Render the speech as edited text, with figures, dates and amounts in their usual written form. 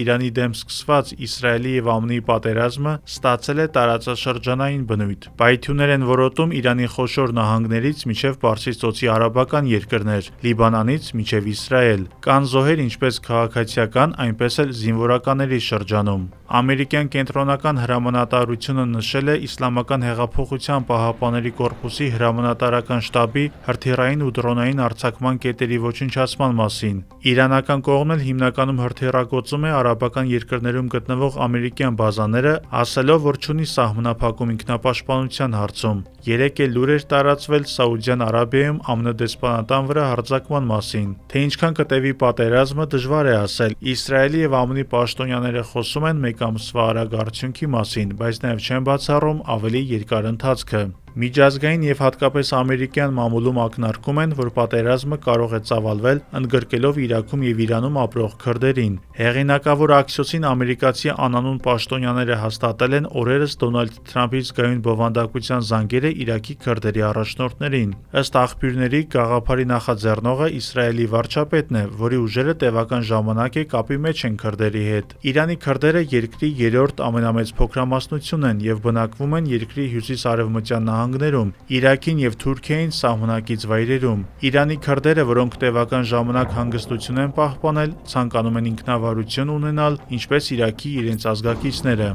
Իրանի դեմ սկսված Իսրայելի և ԱՄՆ-ի պատերազմը ստացել է տարածաշրջանային բնույթ։ Պայթյուններ են որոտում Իրանի խոշոր նահանգներից մինչև Պարսից ծոցի արաբական երկրներ, Լիբանանից մինչև Իսրայել։ Կան զոհեր ինչպես քաղաքացիական, այնպես էլ զինվորականների շրջանում։ Ամերիկյան կենտրոնական հրամանատարությունը նշել է Իսլամական հեղափոխության պահապանների կորպուսի հրամանատարական շտաբի հրթիռային ու դրոնային արձակման կետերի ոչնչացման մասին։ Իրանական կողմն էլ հիմնականում հրթիռագործում է արաբական երկրներում գտնվող ամերիկյան բազաները, ասելով, որ չունի սահմանափակում ինքնապաշտպանության հարցում։ Երեկ էլ լուր էր տարածվել Սաուդյան Արաբիայում ԱՄՆ դեսպանատան վրա հարձակման մասին։ Թե ինչքան կտևի պատերազմը, դժվար է ասել։ Իսրայելի և ԱՄՆ-ի պաշտոնյաները խոսում են մեկ ամսվա արագ արդյունքի մասին, բայց նաև չեն բացառում ավելի երկար ընթացքը։ Միջազգային և հատկապես ամերիկյան մամուլում ակնարկում են, որ պատերազմը կարող է ծավալվել ընդգրկելով Իրաքում և Իրանում ապրող քրդերին։ Հեղինակավոր Աքսիոսին ամերիկացի անանուն պաշտոնյաները հաստատել են օրերս Դոնալդ Թրամփի զգայուն բովանդակության զանգերը Իրաքի քրդերի առաջնորդներին։ Ըստ աղբյուրների, գաղափարի նախաձեռնողը Իսրայելի վարչապետն է, որի ուժերը տևական ժամանակ է կապի մեջ են քրդերի հետ։ Իրանի քրդերը երկրի երրորդ ամենամեծ փոքրամասնությունն են և բնակվում են երկրի հյուսիս-արևմտյան նահանգներում, Իրաքին և Թուրքիային սահմանակից վայրերում։ Իրանի քրդերը, որոնք տևական ժամանակ հանգստություն են պահպանել, ցանկանում են ինքնավարություն ունենալ, ինչպես Իրաքի իրենց ազգակիցները։